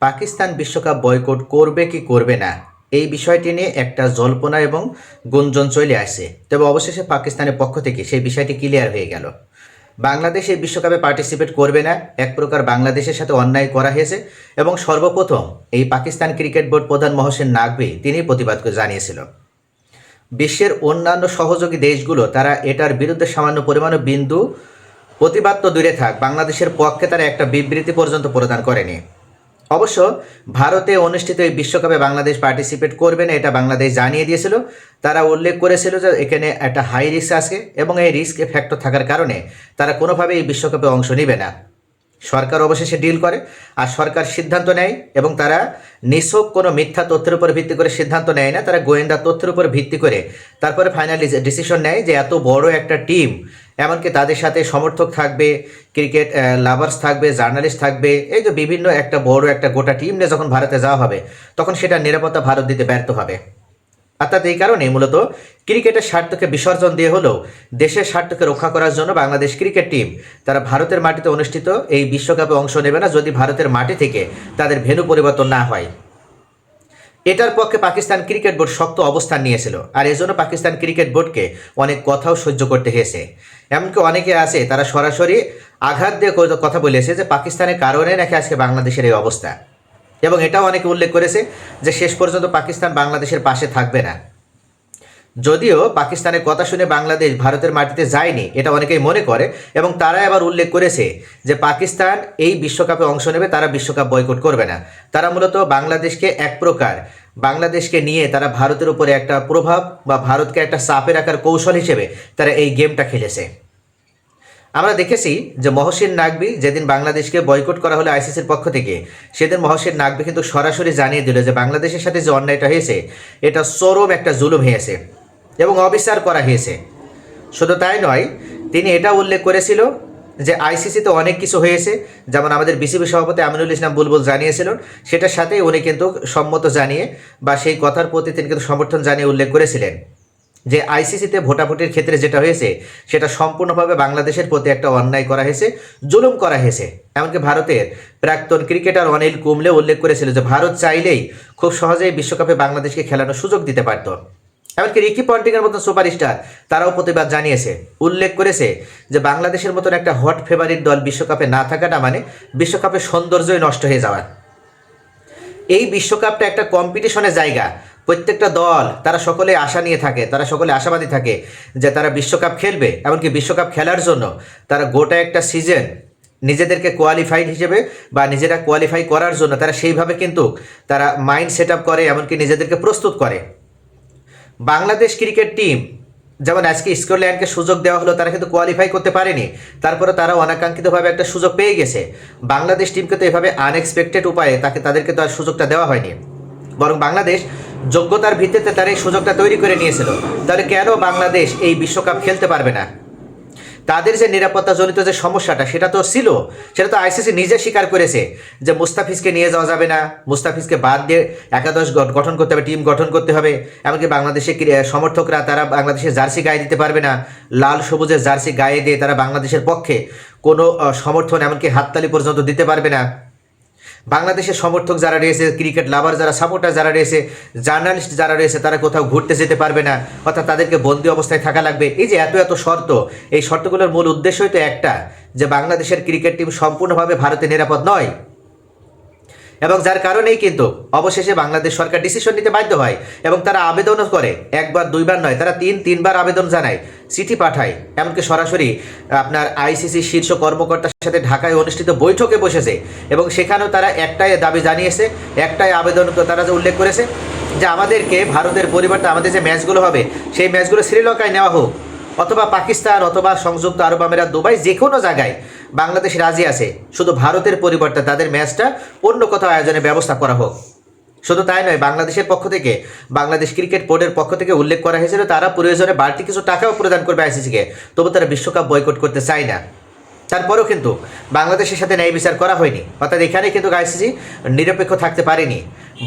পাকিস্তান বিশ্বকাপ বয়কট করবে কি করবে না এই বিষয়টি নিয়ে একটা জল্পনা এবং গুঞ্জন চলে আসে। তবে অবশেষে পাকিস্তানের পক্ষ থেকে সেই বিষয়টি ক্লিয়ার হয়ে গেল। বাংলাদেশ এই বিশ্বকাপে পার্টিসিপেট করবে না, এক প্রকার বাংলাদেশের সাথে অন্যায় করা হয়েছে এবং সর্বপ্রথম এই পাকিস্তান ক্রিকেট বোর্ড প্রধান মহসিন নাকভি তিনি প্রতিবাদ জানিয়েছিল। বিশ্বের অন্যান্য সহযোগী দেশগুলো তারা এটার বিরুদ্ধে সামান্য পরিমাণে বিন্দু প্রতিবাদ তো দূরে থাক, বাংলাদেশের পক্ষে তারা একটা বিবৃতি পর্যন্ত প্রদান করেনি। অবশ্য ভারতে অনুষ্ঠিত এই বিশ্বকাপে বাংলাদেশ পার্টিসিপেট করবে না এটা বাংলাদেশ জানিয়ে দিয়েছিল। তারা উল্লেখ করেছিল যে এখানে একটা হাই রিস্ক আছে এবং এই রিস্ক ফ্যাক্টর থাকার কারণে তারা কোনোভাবে এই বিশ্বকাপে অংশ নেবে না। সরকার অবশেষে ডিল করে আর সরকার সিদ্ধান্ত নেয় এবং তারা নিছক কোনো মিথ্যা তথ্যের উপর ভিত্তি করে সিদ্ধান্ত নেয় না, তারা গোয়েন্দা তথ্যের উপর ভিত্তি করে তারপরে ফাইনালি ডিসিশন নেয় যে এত বড় একটা টিম, এমনকি তাদের সাথে সমর্থক থাকবে, ক্রিকেট লাভার্স থাকবে, জার্নালিস্ট থাকবে, এই যে বিভিন্ন একটা বড় একটা গোটা টিম নিয়ে যখন ভারতে যাওয়া হবে তখন সেটা নিরাপত্তা ভারত দিতে ব্যর্থ হবে। অর্থাৎ এই কারণে মূলত ক্রিকেটের স্বার্থকে বিসর্জন দিয়ে হলেও দেশের স্বার্থকে রক্ষা করার জন্য বাংলাদেশ ক্রিকেট টিম তারা ভারতের মাটিতে অনুষ্ঠিত এই বিশ্বকাপে অংশ নেবে না যদি ভারতের মাটি থেকে তাদের ভেন্যু পরিবর্তন না হয়। এটার পক্ষে পাকিস্তান ক্রিকেট বোর্ড শক্ত অবস্থান নিয়েছিল আর এজন্য পাকিস্তান ক্রিকেট বোর্ডকে অনেক কথাও সহ্য করতে হয়েছে। এমনকি অনেকে আছে তারা সরাসরি আঘাত দিয়ে কথা বলেছে যে পাকিস্তানের কারণে নাকি আজকে বাংলাদেশের এই অবস্থা, এবং এটাও অনেকে উল্লেখ করেছে যে শেষ পর্যন্ত পাকিস্তান বাংলাদেশের পাশে থাকবে না। যদিও পাকিস্তানের কথা শুনে বাংলাদেশ ভারতের মাটিতে যায়নি এটা অনেকেই মনে করে, এবং তারা আবার উল্লেখ করেছে যে পাকিস্তান এই বিশ্বকাপে অংশ নেবে, তারা বিশ্বকাপ বয়কট করবে না। তারা মূলত বাংলাদেশকে এক প্রকার বাংলাদেশকে নিয়ে তারা ভারতের উপরে একটা প্রভাব বা ভারতকে একটা চাপে রাখার কৌশল হিসেবে তারা এই গেমটা খেলেছে। আমরা দেখেছি যে মহসিন নাকভি যেদিন বাংলাদেশকে বয়কট করা হলো আইসিসির পক্ষ থেকে, সেদিন মহসিন নাকভি কিন্তু সরাসরি জানিয়ে দিল যে বাংলাদেশের সাথে যে অন্যায়টা হয়েছে এটা চরম একটা জুলুম হয়েছে এবং অবিচার করা হয়েছে। শুধু তাই নয়, তিনি এটা উল্লেখ করেছিল যে আইসিসিতে অনেক কিছু হয়েছে, যেমন আমাদের বিসিবি সভাপতি আমিনুল ইসলাম বুলবুল জানিয়েছিলেন, সেটার সাথেই উনি কিন্তু সম্মত জানিয়ে বা সেই কথার প্রতি তিনি কিন্তু সমর্থন জানিয়ে উল্লেখ করেছিলেন যে আইসিসিতে ভোটাভুটির ক্ষেত্রে যেটা হয়েছে সেটা সম্পূর্ণভাবে বাংলাদেশের প্রতি একটা অন্যায় করা হয়েছে, জুলুম করা হয়েছে। এমনকি ভারতের প্রাক্তন ক্রিকেটার অনিল কুম্বলে উল্লেখ করেছিল যে ভারত চাইলেই খুব সহজেই বিশ্বকাপে বাংলাদেশকে খেলানোর সুযোগ দিতে পারত। এমনকি রিকি পন্টিংয়ের মতন সুপারস্টার তারাও প্রতিবাদ জানিয়েছে, উল্লেখ করেছে যে বাংলাদেশের মতন একটা হট ফেভারিট দল বিশ্বকাপে না থাকাটা মানে বিশ্বকাপের সৌন্দর্যই নষ্ট হয়ে যাওয়ার। এই বিশ্বকাপটা একটা কম্পিটিশনের জায়গা, প্রত্যেকটা দল তারা সকলে আশা নিয়ে থাকে, তারা সকলে আশাবাদী থাকে যে তারা বিশ্বকাপ খেলবে, এমনকি বিশ্বকাপ খেলার জন্য তারা গোটা একটা সিজন নিজেদেরকে কোয়ালিফাইড হিসেবে বা নিজেরা কোয়ালিফাই করার জন্য তারা সেইভাবে কিন্তু তারা মাইন্ড সেট আপ করে, এমনকি নিজেদেরকে প্রস্তুত করে। বাংলাদেশ ক্রিকেট টিম যেমন আজকে স্কটল্যান্ডকে সুযোগ দেওয়া হলো, তারা কিন্তু কোয়ালিফাই করতে পারেনি, তারপরে তারা অনাকাঙ্ক্ষিতভাবে একটা সুযোগ পেয়ে গেছে। বাংলাদেশ টিমকে তো এভাবে আনএক্সপেক্টেড উপায়ে তাদেরকে তো আর সুযোগটা দেওয়া হয়নি, বরং বাংলাদেশ যোগ্যতার ভিত্তিতে তারা এই সুযোগটা তৈরি করে নিয়েছিল। তাহলে কেন বাংলাদেশ এই বিশ্বকাপ খেলতে পারবে না? তাদের যে নিরাপত্তাজনিত যে সমস্যাটা সেটা তো ছিল, সেটা তো আইসিসি নিজে স্বীকার করেছে যে মুস্তাফিজকে নিয়ে যাওয়া যাবে না, মুস্তাফিজকে বাদ দিয়ে একাদশ গঠন করতে হবে, টিম গঠন করতে হবে। এমনকি বাংলাদেশের সমর্থকরা তারা বাংলাদেশের জার্সি গায়ে দিতে পারবে না, লাল সবুজের জার্সি গায়ে দিয়ে তারা বাংলাদেশের পক্ষে কোনো সমর্থন এমনকি হাততালি পর্যন্ত দিতে পারবে না। বাংলাদেশের সমর্থক যারা রয়েছে, ক্রিকেট লাভার যারা, সাপোর্টার যারা রয়েছে, জার্নালিস্ট যারা রয়েছে, তারা কোথাও ঘুরতে যেতে পারবে না, অর্থাৎ তাদেরকে বন্দি অবস্থায় থাকা লাগবে। এই যে এত এত শর্ত, এই শর্তগুলোর মূল উদ্দেশ্যই তো একটা, যে বাংলাদেশের ক্রিকেট টিম সম্পূর্ণভাবে ভারতে নিরাপদ নয়, এবং যার কারণেই কিন্তু অবশেষে বাংলাদেশ সরকার ডিসিশন নিতে বাধ্য হয় এবং তারা আবেদনও করে, একবার দুইবার নয়, তারা তিনবার আবেদন জানায়, চিঠি পাঠায়, এমনকি সরাসরি আপনার আইসিসি শীর্ষ কর্মকর্তার সাথে ঢাকায় অনুষ্ঠিত বৈঠকে বসেছে এবং সেখানেও তারা একটাই দাবি জানিয়েছে, একটাই আবেদন তারা যে উল্লেখ করেছে যে আমাদেরকে ভারতের পরিবর্তে আমাদের যে ম্যাচগুলো হবে সেই ম্যাচগুলো শ্রীলঙ্কায় নেওয়া হোক, অথবা পাকিস্তান অথবা সংযুক্ত আরব আমিরাত, দুবাই, যে কোনো জায়গায় বাংলাদেশ রাজি আছে, শুধু ভারতের পরিবর্তে তাদের ম্যাচটা অন্য কোথাও আয়োজনের ব্যবস্থা করা হোক। শুধু তাই নয়, বাংলাদেশের পক্ষ থেকে, বাংলাদেশ ক্রিকেট বোর্ডের পক্ষ থেকে উল্লেখ করা হয়েছিল তারা প্রয়োজনে বাড়তি কিছু টাকাও প্রদান করবে আইসিসিকে, তবু তারা বিশ্বকাপ বয়কট করতে চায় না। তারপরেও কিন্তু বাংলাদেশের সাথে ন্যায় বিচার করা হয়নি, অর্থাৎ এখানে কিন্তু আইসিসি নিরপেক্ষ থাকতে পারেনি।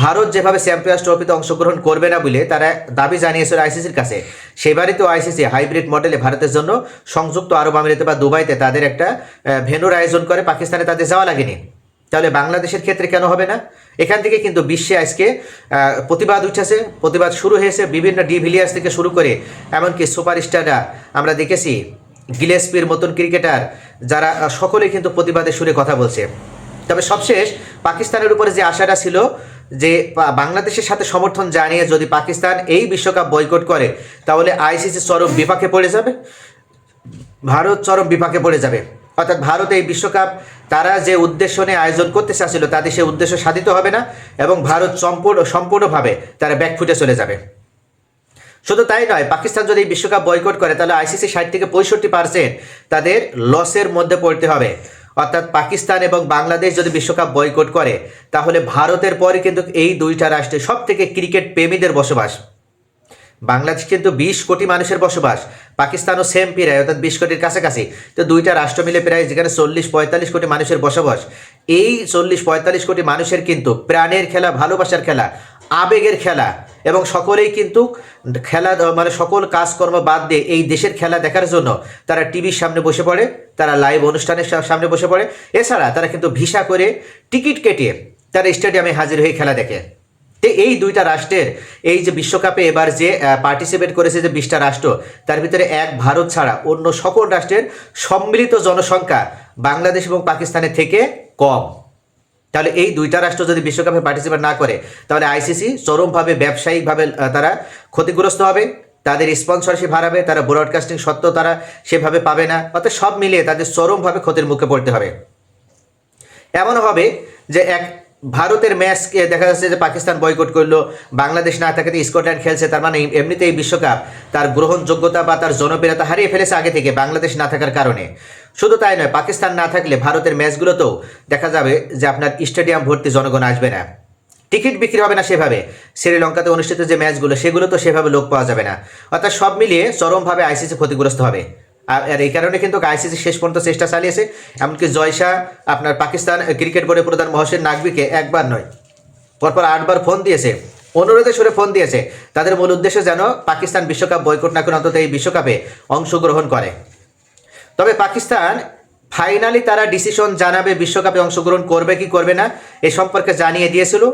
ভারত যেভাবে চ্যাম্পিয়ন্স ট্রফিতে অংশগ্রহণ করবে না বলে তারা দাবি জানিয়েছিল আইসিসির কাছে, সেবারই তো আইসিসি হাইব্রিড মডেলে ভারতের জন্য সংযুক্ত আরব আমিরাতে বা দুবাইতে তাদের একটা ভেন্যুর আয়োজন করে, পাকিস্তানে তাদের যাওয়া লাগেনি। তাহলে বাংলাদেশের ক্ষেত্রে কেন হবে না? এখান থেকে কিন্তু বিশ্বে আজকে প্রতিবাদ উঠেছে, প্রতিবাদ শুরু হয়েছে বিভিন্ন ডিভিলিয়ার্স থেকে শুরু করে এমনকি সুপারস্টাররা আমরা দেখেছি গিলেস্পির মতন ক্রিকেটার যারা সকলে কিন্তু প্রতিবাদের সুরে কথা বলছে। তবে সবশেষ পাকিস্তানের উপরে যে আশাটা ছিল যে বাংলাদেশের সাথে সমর্থন জানিয়ে যদি পাকিস্তান এই বিশ্বকাপ বয়কট করে তাহলে আইসিসি চরম বিপাকে পড়ে যাবে, ভারত চরম বিপাকে পড়ে যাবে। অর্থাৎ ভারত এই বিশ্বকাপ তারা যে উদ্দেশ্য নিয়ে আয়োজন করতে চাচ্ছিল তাদের সেই উদ্দেশ্য সাধিত হবে না এবং ভারত সম্পূর্ণভাবে তারা ব্যাকফুটে চলে যাবে। শুধু তাই নয়, পাকিস্তান যদি এই বিশ্বকাপ বয়কট করে তাহলে আইসিসি 60 থেকে 65% তাদের লসের মধ্যে পড়তে হবে। অর্থাৎ পাকিস্তান এবং বাংলাদেশ যদি বিশ্বকাপ বয়কট করে তাহলে ভারতের পরে কিন্তু এই দুইটা রাষ্ট্রে সব থেকে ক্রিকেট প্রেমীদের বসবাস। বাংলাদেশ কিন্তু 20 কোটি মানুষের বসবাস, পাকিস্তানও সেম প্রায় অর্থাৎ 20 কোটির কাছাকাছি। তো দুইটা রাষ্ট্র মিলে প্রায় যেখানে 40-45 কোটি মানুষের বসবাস, এই 40-45 কোটি মানুষের কিন্তু প্রাণের খেলা, ভালোবাসার খেলা, আবেগের খেলা এবং সকলেই কিন্তু খেলা মানে সকল কাজকর্ম বাদ দিয়ে এই দেশের খেলা দেখার জন্য তারা টিভির সামনে বসে পড়ে, তারা লাইভ অনুষ্ঠানের সামনে বসে পড়ে। এছাড়া তারা কিন্তু ভিসা করে টিকিট কেটে তারা স্টেডিয়ামে হাজির হয়ে খেলা দেখে। তো এই দুইটা রাষ্ট্রের এই যে বিশ্বকাপে এবার যে পার্টিসিপেট করেছে যে 20টা রাষ্ট্র, তার ভিতরে এক ভারত ছাড়া অন্য সকল রাষ্ট্রের সম্মিলিত জনসংখ্যা বাংলাদেশ এবং পাকিস্তানের থেকে কম। তাহলে এই দুইটা রাষ্ট্র যদি বিশ্বকাপে পার্টিসিপেট না করে তাহলে আইসিসি চরমভাবে ব্যবসায়িকভাবে তারা ক্ষতিগ্রস্ত হবে, তাদের স্পন্সরশিপ হারাবে, তারা ব্রডকাস্টিং সত্ত্বেও তারা সেভাবে পাবে না। অর্থাৎ সব মিলিয়ে তাদের চরমভাবে ক্ষতির মুখে পড়তে হবে। এমন হবে যে এক ভারতের ম্যাচকে দেখা যাচ্ছে যে পাকিস্তান বয়কট করলো, বাংলাদেশ না থাকাতে স্কটল্যান্ড খেলছে, তার মানে এমনিতে এই বিশ্বকাপ তার গ্রহণযোগ্যতা বা তার জনপ্রিয়তা হারিয়ে ফেলেছে আগে থেকে বাংলাদেশ না থাকার কারণে। শুধু তাই নয়, পাকিস্তান না থাকলে ভারতের ম্যাচগুলোতেও দেখা যাবে যে আপনার স্টেডিয়াম ভর্তি জনগণ আসবে না, টিকিট বিক্রি হবে না সেভাবে। শ্রীলঙ্কাতে অনুষ্ঠিত যে ম্যাচগুলো সেগুলো তো সেভাবে লোক পাওয়া যাবে না। অর্থাৎ সব মিলিয়ে চরমভাবে আইসিসি ক্ষতিগ্রস্ত হবে। আর এই কারণে কিন্তু আইসিসি শেষ পর্যন্ত চেষ্টা চালিয়েছে, এমনকি জয়শাহ আপনার পাকিস্তান ক্রিকেট বোর্ডের প্রধান মহসিন নাকভিকে একবার নয় পরপর 8বার ফোন দিয়েছে, অনুরোধে সুরে ফোন দিয়েছে। তাদের মূল উদ্দেশ্য যেন পাকিস্তান বিশ্বকাপ বয়কট না করে অন্তত এই বিশ্বকাপে অংশগ্রহণ করে। তবে পাকিস্তান ফাইনালি তারা ডিসিশন জানাবে বিশ্বকাপে অংশগ্রহণ করবে কি করবে না এ সম্পর্কে জানিয়ে দিয়েছিল।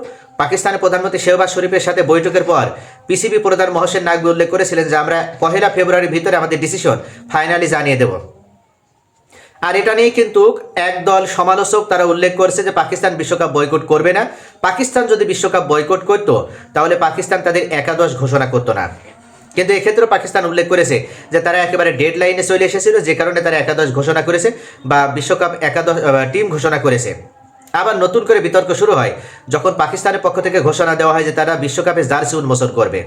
পাকিস্তানের প্রধানমন্ত্রী শেহবাজ শরীফের সাথে বৈঠকের পর পিসিবি প্রধান মহসিন নাকভি উল্লেখ করেছিলেন যে আমরা 1 ফেব্রুয়ারির ভিতরে আমাদের ডিসিশন ফাইনালি জানিয়ে দেব। আর এটা নিয়ে কিন্তু একদল সমালোচক তারা উল্লেখ করেছে যে পাকিস্তান বিশ্বকাপ বয়কট করবে না। পাকিস্তান যদি বিশ্বকাপ বয়কট করত তাহলে পাকিস্তান তাদের একাদশ ঘোষণা করতো না। কিন্তু এক্ষেত্রেও পাকিস্তান উল্লেখ করেছে যে তারা একেবারে ডেড লাইনে চলে এসেছিল, যে কারণে তারা একাদশ ঘোষণা করেছে বা বিশ্বকাপ একাদশ টিম ঘোষণা করেছে। আবার নতুন করে বিতর্ক শুরু হয় যখন পাকিস্তানের পক্ষ থেকে ঘোষণা দেওয়া হয় যে তারা বিশ্বকাপে জার্সি উন্মোচন করবে।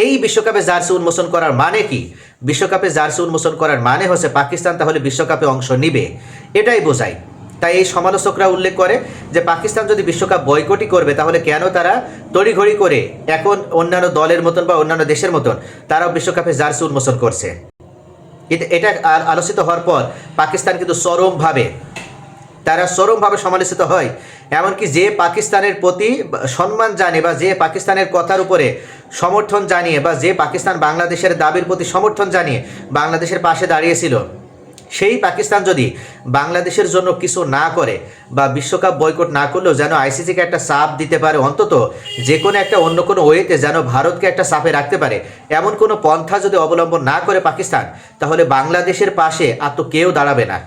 এই বিশ্বকাপে জার্সি উন্মোচন করার মানে কি? বিশ্বকাপে জার্সি উন্মোচন করার মানে হচ্ছে পাকিস্তান তাহলে বিশ্বকাপে অংশ নিবে, এটাই বোঝায়। তাই এই সমালোচকরা উল্লেখ করে যে পাকিস্তান যদি বিশ্বকাপ বয়কটই করবে তাহলে কেন তারা তড়িঘড়ি করে এখন অন্যান্য দলের মতন বা অন্যান্য দেশের মতন তারাও বিশ্বকাপে জার্সি উন্মোচন করছে। এটা আলোচিত হওয়ার পর পাকিস্তান কিন্তু চরমভাবে সমালোচিত হয়। এমনকি যে পাকিস্তানের প্রতি সম্মান জানে বা যে পাকিস্তানের কথার উপরে সমর্থন জানিয়ে বা যে পাকিস্তান বাংলাদেশের দাবির প্রতি সমর্থন জানিয়ে বাংলাদেশের পাশে দাঁড়িয়েছিল, সেই পাকিস্তান যদি বাংলাদেশের জন্য কিছু না করে বা বিশ্বকাপ বয়কট না করলেও যেন আইসিসিকে একটা চাপ দিতে পারে, অন্তত যে কোনো একটা অন্য কোনো ওয়েতে যেন ভারতকে একটা চাপে রাখতে পারে, এমন কোনো পন্থা যদি অবলম্বন না করে পাকিস্তান, তাহলে বাংলাদেশের পাশে আর তো কেউ দাঁড়াবে না,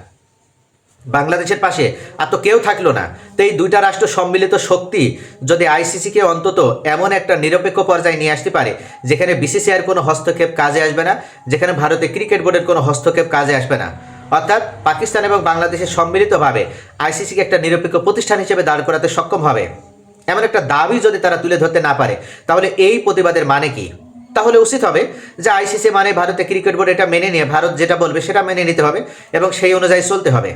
বাংলাদেশের পাশে আর তো কেউ থাকলো না। তো এই দুইটা রাষ্ট্র সম্মিলিত শক্তি যদি আইসিসিকে অন্তত এমন একটা নিরপেক্ষ পর্যায়ে নিয়ে আসতে পারে যেখানে বিসিসিআইয়ের কোনো হস্তক্ষেপ কাজে আসবে না, যেখানে ভারতের ক্রিকেট বোর্ডের কোনো হস্তক্ষেপ কাজে আসবে না, অর্থাৎ পাকিস্তান এবং বাংলাদেশের সম্মিলিতভাবে আইসিসিকে একটা নিরপেক্ষ প্রতিষ্ঠান হিসেবে দাঁড় করাতে সক্ষম হবে, এমন একটা দাবি যদি তারা তুলে ধরতে না পারে তাহলে এই প্রতিবাদের মানে কি? তাহলে উচিত হবে যে আইসিসি মানে ভারতের ক্রিকেট বোর্ড এটা মেনে নিয়ে ভারত যেটা বলবে সেটা মেনে নিতে হবে এবং সেই অনুযায়ী চলতে হবে।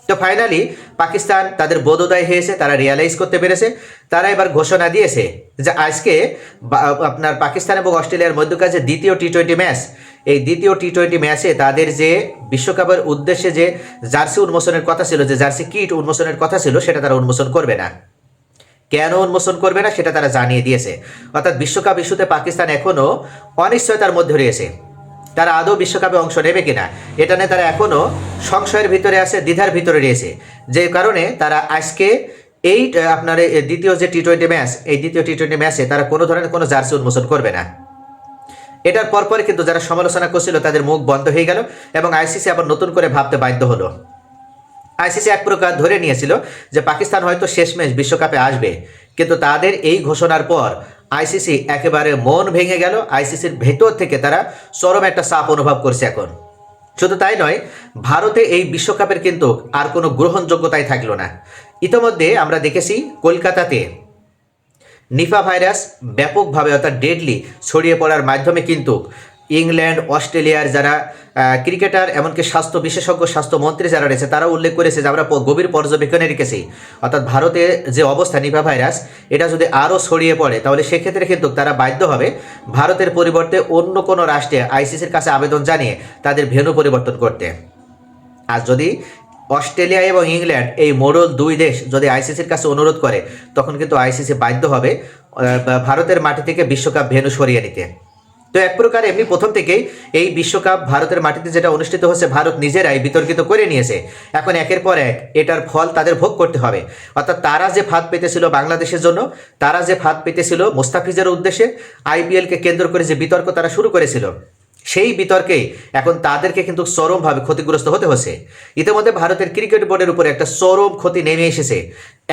তো ফাইনালি পাকিস্তান তাদের বোধোদয় হয়েছে, তারা রিয়ালাইজ করতে পেরেছে, তারা এবার ঘোষণা দিয়েছে যে আজকে আপনার পাকিস্তান এবং অস্ট্রেলিয়ার মধ্যকার যে দ্বিতীয় টি-20 ম্যাচ, এই দ্বিতীয় টি-20 ম্যাচে তাদের যে বিশ্বকাপের উদ্দেশ্যে যে জার্সি উন্মোচনের কথা ছিল, যে জার্সি কিট উন্মোচনের কথা ছিল, সেটা তারা উন্মোচন করবে না। কেন উন্মোচন করবে না সেটা তারা জানিয়ে দিয়েছে। অর্থাৎ বিশ্বকাপ ইস্যুতে পাকিস্তান এখনও অনিশ্চয়তার মধ্যে রয়েছে। তারা আদৌ বিশ্বকাপে অংশ নেবে কিনা এটা নিয়ে তারা এখনও সংশয়ের ভিতরে আছে, দ্বিধার ভিতরে রয়েছে। যে কারণে তারা আজকে এই আপনার দ্বিতীয় যে টি-20 ম্যাচ, এই দ্বিতীয় টি-20 ম্যাচে তারা কোনো ধরনের কোনো জার্সি উন্মোচন করবে না। এটার পরপরই কিন্তু যারা সমালোচনা করছিল তাদের মুখ বন্ধ হয়ে গেল এবং আইসিসি আবার নতুন করে ভাবতে বাধ্য হলো। আইসিসি এক প্রকার ধরে নিয়েছিল যে পাকিস্তান হয়তো শেষমেশ বিশ্বকাপে আসবে, কিন্তু তাদের এই ঘোষণার পর আইসিসি একেবারে মন ভেঙে গেল। আইসিসির ভেতর থেকে তারা চরম একটা চাপ অনুভব করছে এখন। শুধু তাই নয়, ভারতে এই বিশ্বকাপের কিন্তু আর কোনো গ্রহণযোগ্যতাই থাকলো না। ইতোমধ্যে আমরা দেখেছি কলকাতাতে নিপা ভাইরাস ব্যাপকভাবে অর্থাৎ ডেডলি ছড়িয়ে পড়ার মাধ্যমে কিন্তু ইংল্যান্ড, অস্ট্রেলিয়ার যারা ক্রিকেটার, এমনকি স্বাস্থ্য বিশেষজ্ঞ, স্বাস্থ্যমন্ত্রী যারা রয়েছে তারা উল্লেখ করেছে যে আমরা গভীর পর্যবেক্ষণে রেখেছি, অর্থাৎ ভারতে যে অবস্থা নিপা ভাইরাস এটা যদি আরও ছড়িয়ে পড়ে তাহলে সেক্ষেত্রে কিন্তু তারা বাধ্য হবে ভারতের পরিবর্তে অন্য কোনো রাষ্ট্রে আইসিসির কাছে আবেদন জানিয়ে তাদের ভেন্যু পরিবর্তন করতে। আর যদি অস্ট্রেলিয়া এবং ইংল্যান্ড এই মোড়ল দুই দেশ যদি আইসিসির কাছে অনুরোধ করে তখন কিন্তু আইসিসি বাধ্য হবে ভারতের মাটি থেকে বিশ্বকাপ ভেন্যু সরিয়ে নিতে। তো এক প্রকার এমনি প্রথম থেকেই এই বিশ্বকাপ ভারতের মাটিতে যেটা অনুষ্ঠিত হচ্ছে ভারত নিজেরাই বিতর্কিত করে নিয়েছে। এখন একের পর এক এটার ফল তাদের ভোগ করতে হবে। অর্থাৎ তারা যে ফাঁদ পেতেছিল বাংলাদেশের জন্য, তারা যে ফাঁদ পেতেছিল মুস্তাফিজের উদ্দেশ্যে, আইপিএলকে কেন্দ্র করে যে বিতর্ক তারা শুরু করেছিল, সেই বিতর্কে এখন তাদেরকে কিন্তু চরমভাবে ক্ষতিগ্রস্ত হতে হচ্ছে। ইতিমধ্যে ভারতের ক্রিকেট বোর্ডের উপরে একটা চরম ক্ষতি নেমে এসেছে।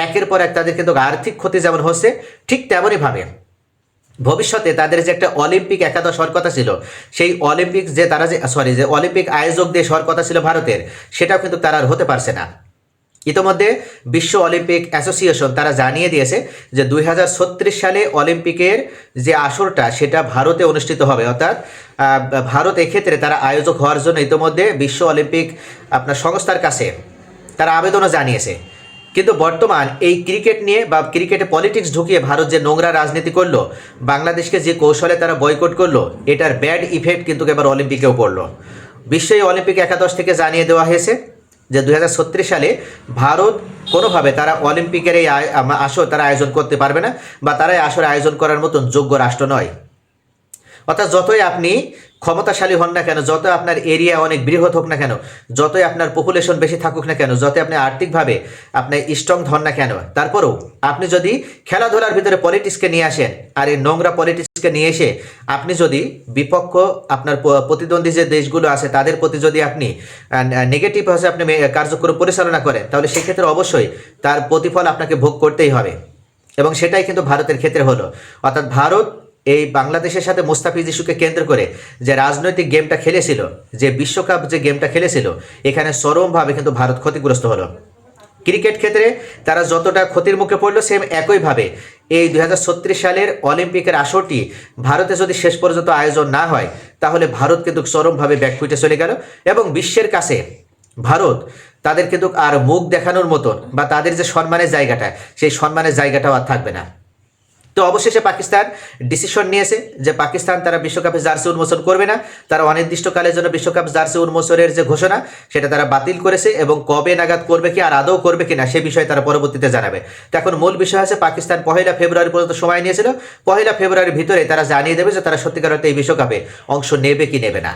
একের পর এক তাদের কিন্তু আর্থিক ক্ষতি যেমন হচ্ছে, ঠিক তেমনইভাবে ভবিষ্যতে তাদের যে একটা অলিম্পিক একাদশ হওয়ার কথা ছিল, সেই অলিম্পিক যে তারা যে অলিম্পিক আয়োজক দেশ হওয়ার কথা ছিল ভারতের, সেটাও কিন্তু তারা আর হতে পারছে না। ইতিমধ্যে বিশ্ব অলিম্পিক অ্যাসোসিয়েশন তারা জানিয়ে দিয়েছে যে 2036 সালে অলিম্পিকের যে আসরটা সেটা ভারতে অনুষ্ঠিত হবে। অর্থাৎ ভারত এক্ষেত্রে তারা আয়োজক হওয়ার জন্য ইতিমধ্যে বিশ্ব অলিম্পিক আপনার সংস্থার কাছে তারা আবেদনও জানিয়েছে। কিন্তু বর্তমান এই ক্রিকেট নিয়ে বা ক্রিকেটে পলিটিক্স ঢুকিয়ে ভারত যে নোংরা রাজনীতি করলো, বাংলাদেশকে যে কৌশলে তারা বয়কট করলো, এটার ব্যাড ইফেক্ট কিন্তু এবার অলিম্পিকেও পড়লো। বিশ্ব অলিম্পিক একাদশ থেকে জানিয়ে দেওয়া হয়েছে যে 2036 সালে ভারত কোনোভাবে তারা অলিম্পিকের এই আসর তারা আয়োজন করতে পারবে না, বা তারা এই আসর আয়োজন করার মতন যোগ্য রাষ্ট্র নয়। অর্থাৎ যতই আপনি ক্ষমতাশালী হন না কেন, যত আপনার এরিয়া অনেক বৃহৎ হোক না কেন, যতই আপনার পপুলেশন বেশি থাকুক না কেন, যতই আপনি আর্থিকভাবে আপনি স্ট্রং হন না কেন, তারপরেও আপনি যদি খেলাধুলার ভিতরে পলিটিক্সকে নিয়ে আসেন, আর এই নোংরা পলিটিক্সকে নিয়ে এসে আপনি যদি বিপক্ষ আপনার প্রতিদ্বন্দ্বী যে দেশগুলো আছে তাদের প্রতি যদি আপনি নেগেটিভ ভাবে আপনি কার্যক্রম পরিচালনা করেন, তাহলে সেক্ষেত্রে অবশ্যই তার প্রতিফল আপনাকে ভোগ করতেই হবে। এবং সেটাই কিন্তু ভারতের ক্ষেত্রে হলো। অর্থাৎ ভারত এই বাংলাদেশের সাথে মুস্তাফিজ ইস্যুকে কেন্দ্র করে যে রাজনৈতিক গেমটা খেলেছিল, যে বিশ্বকাপ যে গেমটা খেলেছিল, এখানে চরমভাবে কিন্তু ভারত ক্ষতিগ্রস্ত হলো। ক্রিকেট ক্ষেত্রে তারা যতটা ক্ষতির মুখে পড়লো, সেম একইভাবে এই 2036 সালের অলিম্পিকের আসরটি ভারতে যদি শেষ পর্যন্ত আয়োজন না হয়, তাহলে ভারত কিন্তু চরমভাবে ব্যাকফুটে চলে গেল এবং বিশ্বের কাছে ভারত তাদের কিন্তু আর মুখ দেখানোর মতন বা তাদের যে সম্মানের জায়গাটা, সেই সম্মানের জায়গাটাও আর থাকবে না। তো অবশেষে পাকিস্তান ডিসিশন নিয়েছে যে পাকিস্তান তারা বিশ্বকাপে জার্সি উন্মোচন করবে না। তারা অনির্দিষ্টকালের জন্য বিশ্বকাপ জার্সি উন্মোচনের যে ঘোষণা সেটা তারা বাতিল করেছে, এবং কবে নাগাদ করবে কি আর আদৌ করবে কিনা সে বিষয়ে তারা পরবর্তীতে জানাবে। তো এখন মূল বিষয় আছে পাকিস্তান 1 ফেব্রুয়ারি পর্যন্ত সময় নিয়েছিল। 1 ফেব্রুয়ারির ভিতরে তারা জানিয়ে দেবে যে তারা সত্যিকার অর্থে এই বিশ্বকাপে অংশ নেবে কি নেবে না।